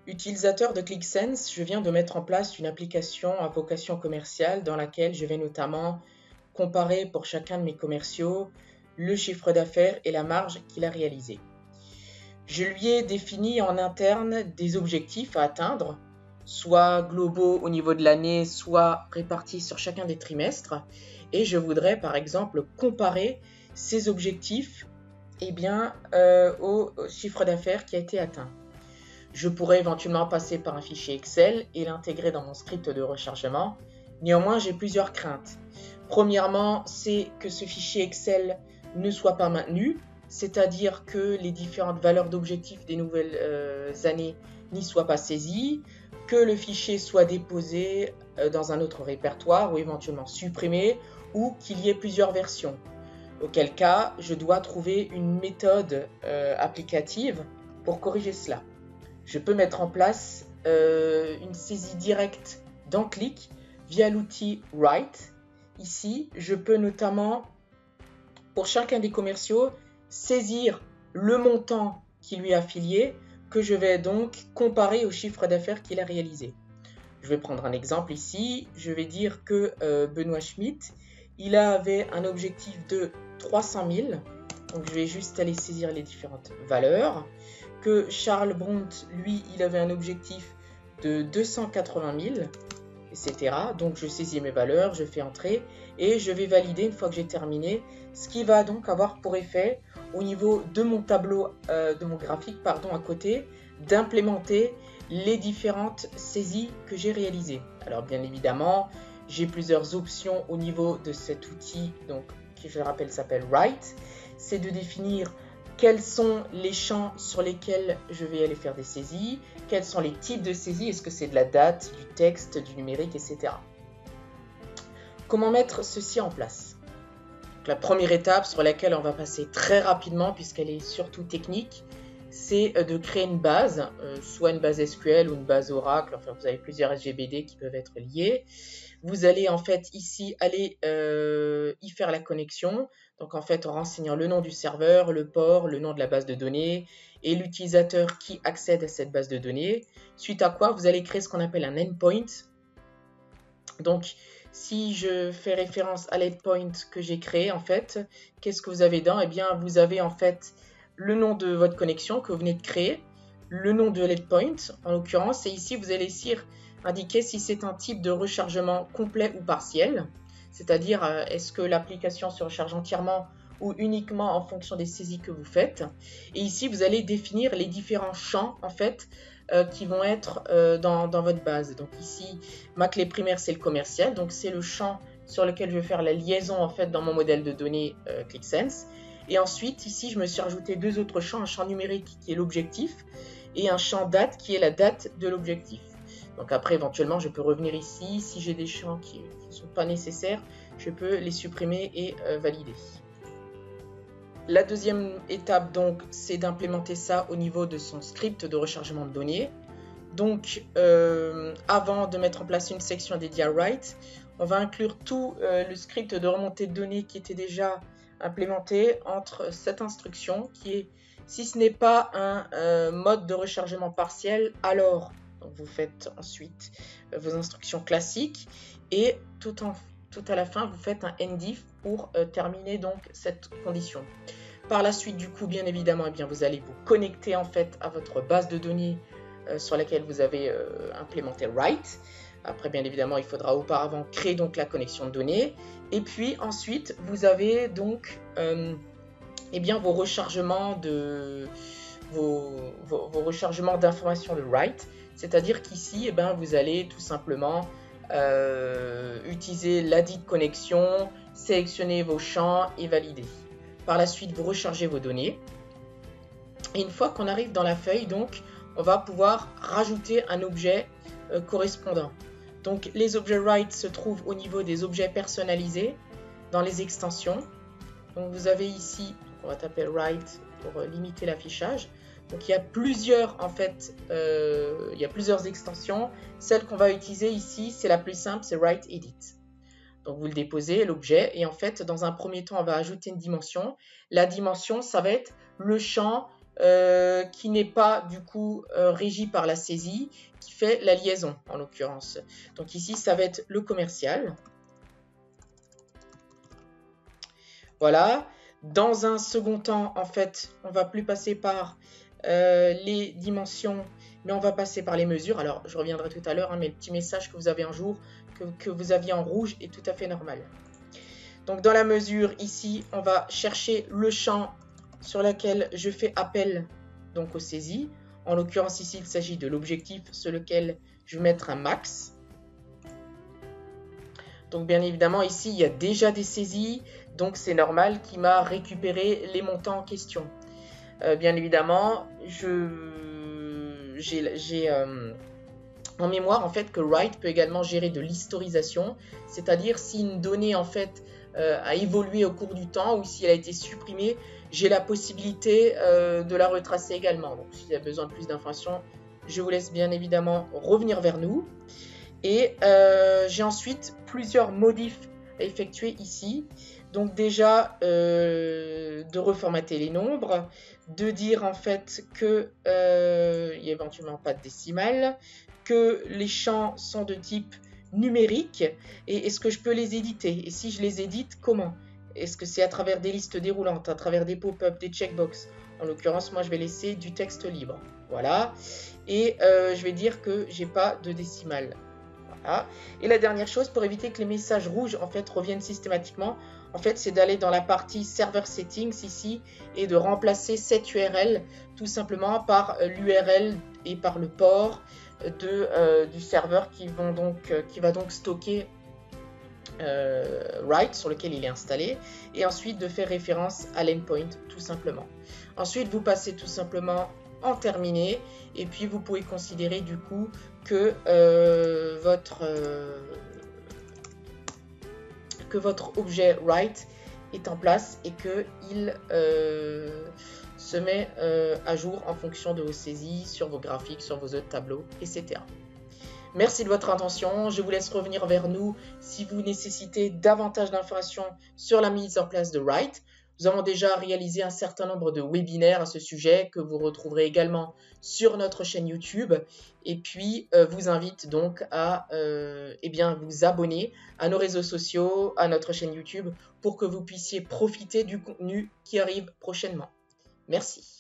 Utilisateur de ClickSense, je viens de mettre en place une application à vocation commerciale dans laquelle je vais notamment comparer pour chacun de mes commerciaux le chiffre d'affaires et la marge qu'il a réalisé. Je lui ai défini en interne des objectifs à atteindre, soit globaux au niveau de l'année, soit répartis sur chacun des trimestres. Et je voudrais par exemple comparer ces objectifs au chiffre d'affaires qui a été atteint. Je pourrais éventuellement passer par un fichier Excel et l'intégrer dans mon script de rechargement. Néanmoins, j'ai plusieurs craintes. Premièrement, c'est que ce fichier Excel ne soit pas maintenu, c'est-à-dire que les différentes valeurs d'objectifs des nouvelles années n'y soient pas saisies, que le fichier soit déposé dans un autre répertoire ou éventuellement supprimé, ou qu'il y ait plusieurs versions. Auquel cas, je dois trouver une méthode applicative pour corriger cela. Je peux mettre en place une saisie directe dans Click via l'outil Write. Ici, je peux notamment, pour chacun des commerciaux, saisir le montant qui lui est affilié, que je vais donc comparer au chiffre d'affaires qu'il a réalisé. Je vais prendre un exemple ici. Je vais dire que Benoît Schmitt, il avait un objectif de 300 000. Donc, je vais juste aller saisir les différentes valeurs. Que Charles Brunt, lui, il avait un objectif de 280 000, etc. Donc, je saisis mes valeurs, je fais entrer et je vais valider une fois que j'ai terminé, ce qui va donc avoir pour effet, au niveau de mon tableau, de mon graphique, à côté, d'implémenter les différentes saisies que j'ai réalisées. Alors, bien évidemment, j'ai plusieurs options au niveau de cet outil, donc, qui je le rappelle s'appelle Write. C'est de définir quels sont les champs sur lesquels je vais aller faire des saisies, quels sont les types de saisies, est-ce que c'est de la date, du texte, du numérique, etc. Comment mettre ceci en place? Donc, la première étape sur laquelle on va passer très rapidement, puisqu'elle est surtout technique, c'est de créer une base, soit une base SQL ou une base Oracle, enfin vous avez plusieurs SGBD qui peuvent être liés. Vous allez en fait ici aller y faire la connexion, donc en fait en renseignant le nom du serveur, le port, le nom de la base de données et l'utilisateur qui accède à cette base de données, suite à quoi vous allez créer ce qu'on appelle un endpoint. Donc si je fais référence à l'endpoint que j'ai créé, en fait, qu'est-ce que vous avez dedans? Eh bien vous avez en fait le nom de votre connexion que vous venez de créer, le nom de l'endpoint en l'occurrence, et ici vous allez indiquer si c'est un type de rechargement complet ou partiel, c'est-à-dire est-ce que l'application se recharge entièrement ou uniquement en fonction des saisies que vous faites. Et ici vous allez définir les différents champs en fait qui vont être dans votre base. Donc ici ma clé primaire c'est le commercial, donc c'est le champ sur lequel je vais faire la liaison en fait dans mon modèle de données ClickSense. Et ensuite, ici, je me suis rajouté deux autres champs, un champ numérique qui est l'objectif et un champ date qui est la date de l'objectif. Donc après, éventuellement, je peux revenir ici. Si j'ai des champs qui ne sont pas nécessaires, je peux les supprimer et valider. La deuxième étape, donc, c'est d'implémenter ça au niveau de son script de rechargement de données. Donc, avant de mettre en place une section dédiée à Write, on va inclure tout le script de remontée de données qui était déjà implémenté entre cette instruction qui est, si ce n'est pas un mode de rechargement partiel, alors donc vous faites ensuite vos instructions classiques et tout à la fin vous faites un endif pour terminer donc cette condition. Par la suite du coup bien évidemment vous allez vous connecter en fait à votre base de données sur laquelle vous avez implémenté Write. Après, bien évidemment, il faudra auparavant créer donc la connexion de données. Et puis ensuite, vous avez donc vos rechargements d'informations de Write. C'est-à-dire qu'ici, vous allez tout simplement utiliser la dite connexion, sélectionner vos champs et valider. Par la suite, vous rechargez vos données. Et une fois qu'on arrive dans la feuille, donc, on va pouvoir rajouter un objet correspondant. Donc les objets Write se trouvent au niveau des objets personnalisés dans les extensions. Donc vous avez ici, on va taper Write pour limiter l'affichage. Donc il y a plusieurs extensions. Celle qu'on va utiliser ici, c'est la plus simple, c'est Write Edit. Donc vous le déposez, l'objet, et en fait dans un premier temps on va ajouter une dimension. La dimension, ça va être le champ qui n'est pas du coup régi par la saisie, qui fait la liaison en l'occurrence. Donc ici, ça va être le commercial. Voilà. Dans un second temps, en fait, on va plus passer par les dimensions, mais on va passer par les mesures. Alors, je reviendrai tout à l'heure, hein, mais le petit message que vous avez un jour, que vous aviez en rouge, est tout à fait normal. Donc, dans la mesure, ici, on va chercher le champ sur lequel je fais appel donc aux saisies. En l'occurrence, ici, il s'agit de l'objectif sur lequel je vais mettre un max. Donc, bien évidemment, ici, il y a déjà des saisies. Donc, c'est normal qu'il m'a récupéré les montants en question. Bien évidemment, j'ai en mémoire en fait que write peut également gérer de l'historisation, c'est-à-dire si une donnée en fait a évolué au cours du temps ou si elle a été supprimée, j'ai la possibilité de la retracer également. Donc, s'il y a besoin de plus d'informations, je vous laisse bien évidemment revenir vers nous. Et j'ai ensuite plusieurs modifs à effectuer ici. Donc déjà, de reformater les nombres, de dire en fait qu'il n'y a éventuellement pas de décimale, que les champs sont de type numérique, et est-ce que je peux les éditer? Et si je les édite, comment? Est-ce que c'est à travers des listes déroulantes, à travers des pop-up, des checkbox? En l'occurrence, moi, je vais laisser du texte libre. Voilà. Et je vais dire que j'ai pas de décimale. Voilà. Et la dernière chose, pour éviter que les messages rouges en fait reviennent systématiquement, en fait, c'est d'aller dans la partie Server Settings ici et de remplacer cette URL tout simplement par l'URL et par le port du serveur qui va donc stocker write sur lequel il est installé, et ensuite de faire référence à l'endpoint tout simplement. Ensuite, vous passez tout simplement en terminé, et puis vous pouvez considérer du coup que votre objet write est en place et qu'il se met à jour en fonction de vos saisies, sur vos graphiques, sur vos autres tableaux, etc. Merci de votre attention. Je vous laisse revenir vers nous si vous nécessitez davantage d'informations sur la mise en place de write. Nous avons déjà réalisé un certain nombre de webinaires à ce sujet que vous retrouverez également sur notre chaîne YouTube. Et puis, vous invite donc à vous abonner à nos réseaux sociaux, à notre chaîne YouTube, pour que vous puissiez profiter du contenu qui arrive prochainement. Merci.